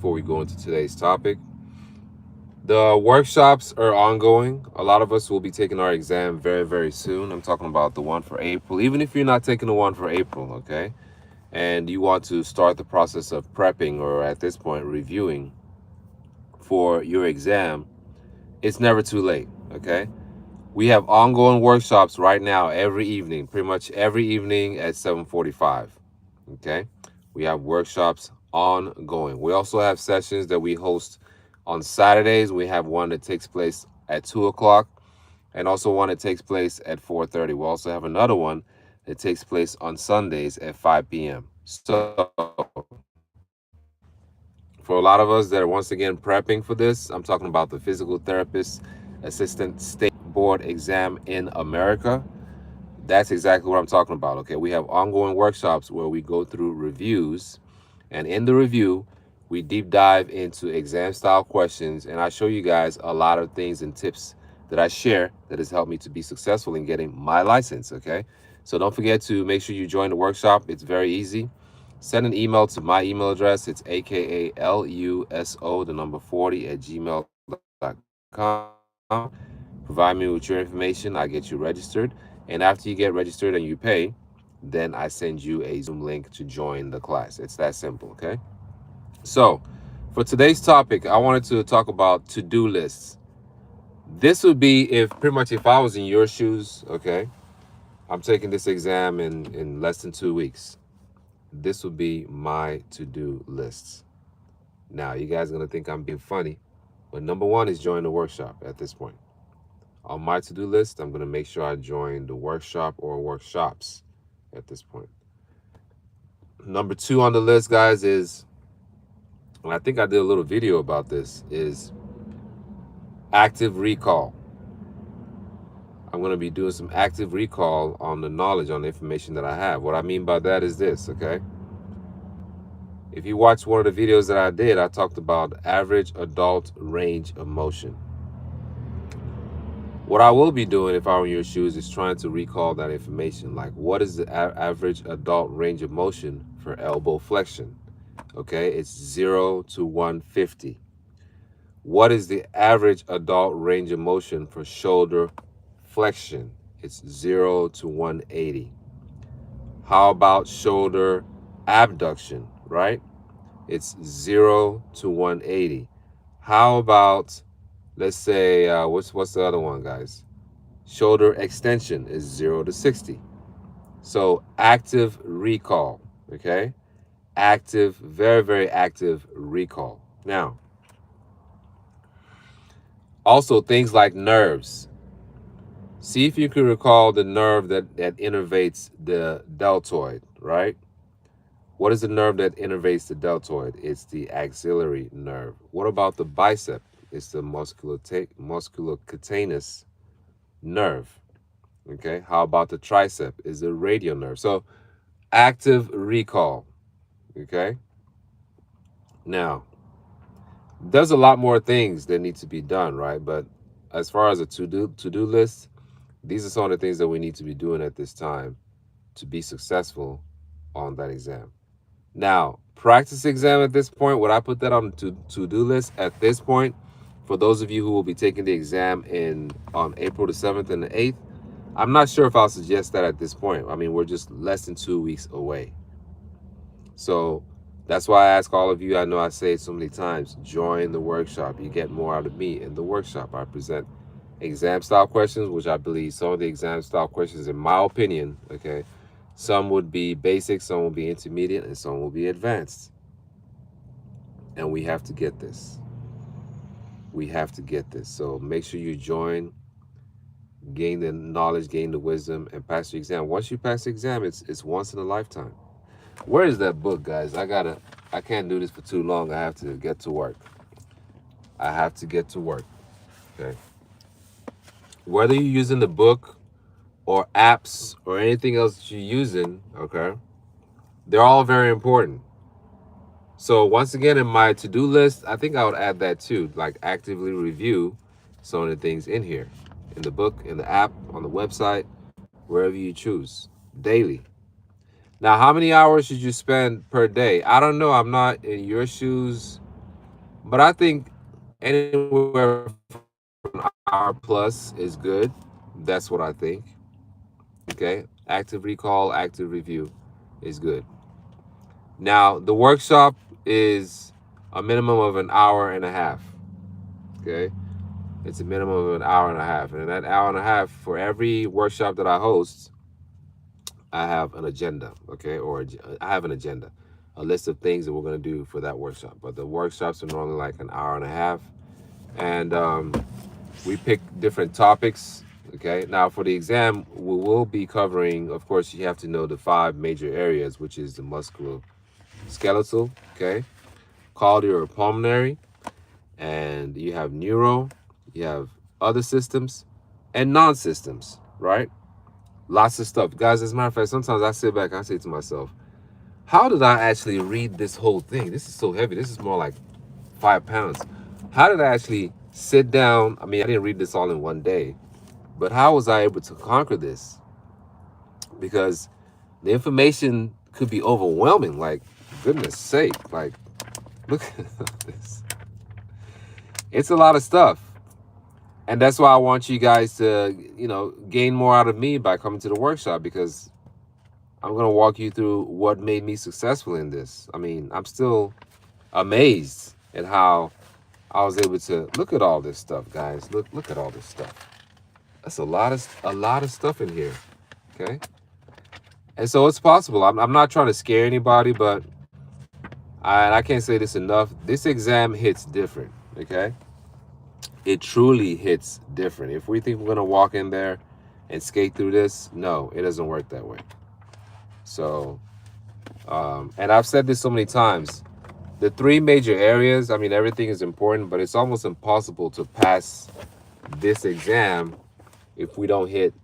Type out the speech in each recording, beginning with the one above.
before we go into today's topic. The workshops are ongoing. A lot of us will be taking our exam very, very soon. I'm talking about the one for April. Even if you're not taking the one for April, okay, and you want to start the process of prepping or at this point reviewing for your exam, it's never too late, okay? We have ongoing workshops right now every evening, pretty much every evening at 7:45. Okay? We have workshops ongoing. We also have sessions that we host on Saturdays. We have one that takes place at 2 o'clock and also one that takes place at 4:30. We also have another one that takes place on Sundays at 5 p.m. So for a lot of us that are once again prepping for this, I'm talking about the physical therapist assistant state board exam in America. That's exactly what I'm talking about. Okay, we have ongoing workshops where we go through reviews, and in the review, we deep dive into exam style questions, and I show you guys a lot of things and tips that I share that has helped me to be successful in getting my license. Okay, so don't forget to make sure you join the workshop. It's very easy. Send an email to my email address. It's akaluso, the number 40 at gmail.com. Provide me with your information. I get you registered. And after you get registered and you pay, then I send you a Zoom link to join the class. It's that simple, okay? So, for today's topic, I wanted to talk about to-do lists. This would be if I was in your shoes, okay? I'm taking this exam in less than 2 weeks. This would be my to-do lists. Now, you guys are going to think I'm being funny, but number one is join the workshop at this point. On my to-do list, I'm going to make sure I join the workshop or workshops at this point. Number two on the list, guys, is, and I think I did a little video about this, is active recall. I'm going to be doing some active recall on the knowledge, on the information that I have. What I mean by that is this, okay? If you watch one of the videos that I did, I talked about average adult range of motion. What I will be doing if I were in your shoes is trying to recall that information. Like, what is the average adult range of motion for elbow flexion? Okay, it's 0 to 150. What is the average adult range of motion for shoulder flexion? It's 0 to 180. How about shoulder abduction, right? It's 0 to 180. How about, let's say, what's the other one, guys? Shoulder extension is 0 to 60. So active recall, okay? Active, very, very active recall. Now, also things like nerves. See if you can recall the nerve that innervates the deltoid, right? What is the nerve that innervates the deltoid? It's the axillary nerve. What about the bicep? It's the musculocutaneous nerve. Okay, how about the tricep? Is the radial nerve. So active recall. Okay, now there's a lot more things that need to be done, right? But as far as a to-do list, these are some of the things that we need to be doing at this time to be successful on that exam. Now, practice exam at this point, would I put that on the to-do list at this point? For those of you who will be taking the exam on April the 7th and the 8th, I'm not sure if I'll suggest that at this point. I mean, we're just less than 2 weeks away. So that's why I ask all of you, I know I say it so many times, join the workshop. You get more out of me in the workshop. I present exam style questions, which I believe some of the exam style questions, in my opinion, okay, some would be basic, some will be intermediate, and some will be advanced. And we have to get this. We have to get this. So make sure you join, gain the knowledge, gain the wisdom, and pass your exam. Once you pass the exam, it's once in a lifetime. Where is that book, guys? I can't do this for too long. I have to get to work. I have to get to work. Okay. Whether you're using the book or apps or anything else that you're using, okay, they're all very important. So once again, in my to-do list, I think I would add that too, like actively review some of the things in here, in the book, in the app, on the website, wherever you choose, daily. Now, how many hours should you spend per day? I don't know. I'm not in your shoes. But I think anywhere from an hour plus is good. That's what I think. Okay. Active recall, active review is good. Now, the workshop is a minimum of an hour and a half. Okay. It's a minimum of an hour and a half. And in that hour and a half, for every workshop that I host, I have an agenda. Okay. I have an agenda, a list of things that we're going to do for that workshop. But the workshops are normally like an hour and a half. And we pick different topics. Okay. Now, for the exam, we will be covering, of course, you have to know the five major areas, which is the musculoskeletal, okay, cardiopulmonary, and you have neuro, you have other systems, and non systems, right? Lots of stuff. Guys, as a matter of fact, sometimes I sit back and I say to myself, how did I actually read this whole thing? This is so heavy. This is more like 5 pounds. How did I actually sit down? I mean, I didn't read this all in one day, but how was I able to conquer this? Because the information could be overwhelming. Like, goodness sake, like, look at this. It's a lot of stuff. And that's why I want you guys to, gain more out of me by coming to the workshop, because I'm going to walk you through what made me successful in this. I mean, I'm still amazed at how I was able to look at all this stuff, guys. Look at all this stuff. That's a lot of stuff in here. Okay? And so it's possible. I'm not trying to scare anybody, but I can't say this enough. This exam hits different. Okay? It truly hits different. If we think we're going to walk in there and skate through this, no, it doesn't work that way. So, and I've said this so many times, the three major areas, I mean, everything is important, but it's almost impossible to pass this exam if we don't hit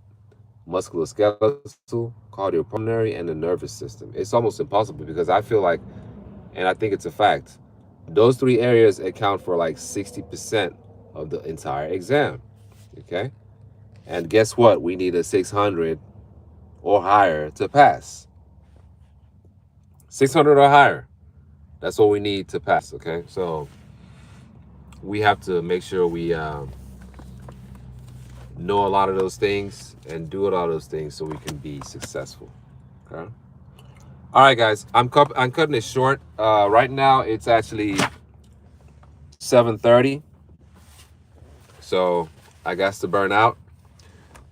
musculoskeletal, cardiopulmonary, and the nervous system. It's almost impossible, because I feel like, and I think it's a fact, those three areas account for like 60% of the entire exam. Okay? And guess what? We need a 600 or higher to pass. 600 or higher. That's what we need to pass. Okay? So we have to make sure we know a lot of those things and do a lot of those things so we can be successful. Okay? All right, guys. I'm cutting it short. Right now, it's actually 7:30. So I got to burn out.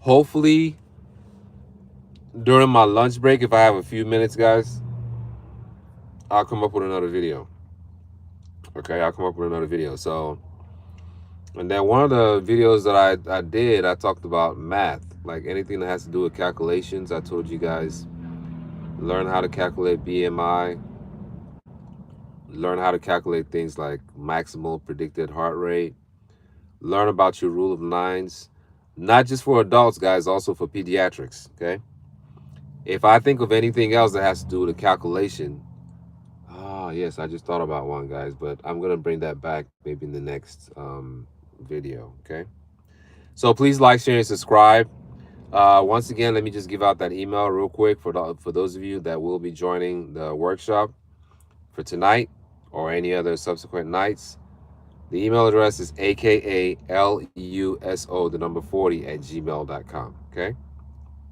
Hopefully, during my lunch break, if I have a few minutes, guys, I'll come up with another video. Okay, I'll come up with another video. So, and then one of the videos that I did, I talked about math, like anything that has to do with calculations. I told you guys, learn how to calculate BMI, learn how to calculate things like maximal predicted heart rate, learn about your rule of nines, not just for adults, guys, also for pediatrics. Okay. If I think of anything else that has to do with a calculation, yes, I just thought about one, guys, but I'm going to bring that back maybe in the next video, okay? So please like, share, and subscribe. Once again, let me just give out that email real quick for those of you that will be joining the workshop for tonight or any other subsequent nights. The email address is akaluso, the number 40 at gmail.com, okay?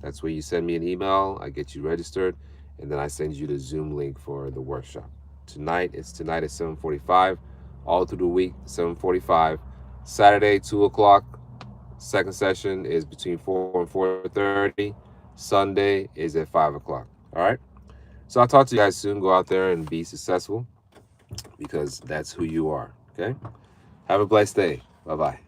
That's where you send me an email, I get you registered, and then I send you the Zoom link for the workshop. Tonight at 7:45, all through the week, 7:45. Saturday, 2 o'clock. Second session is between 4 and 4:30. Sunday is at 5 o'clock. All right? So I'll talk to you guys soon. Go out there and be successful, because that's who you are. Okay? Have a blessed day. Bye-bye.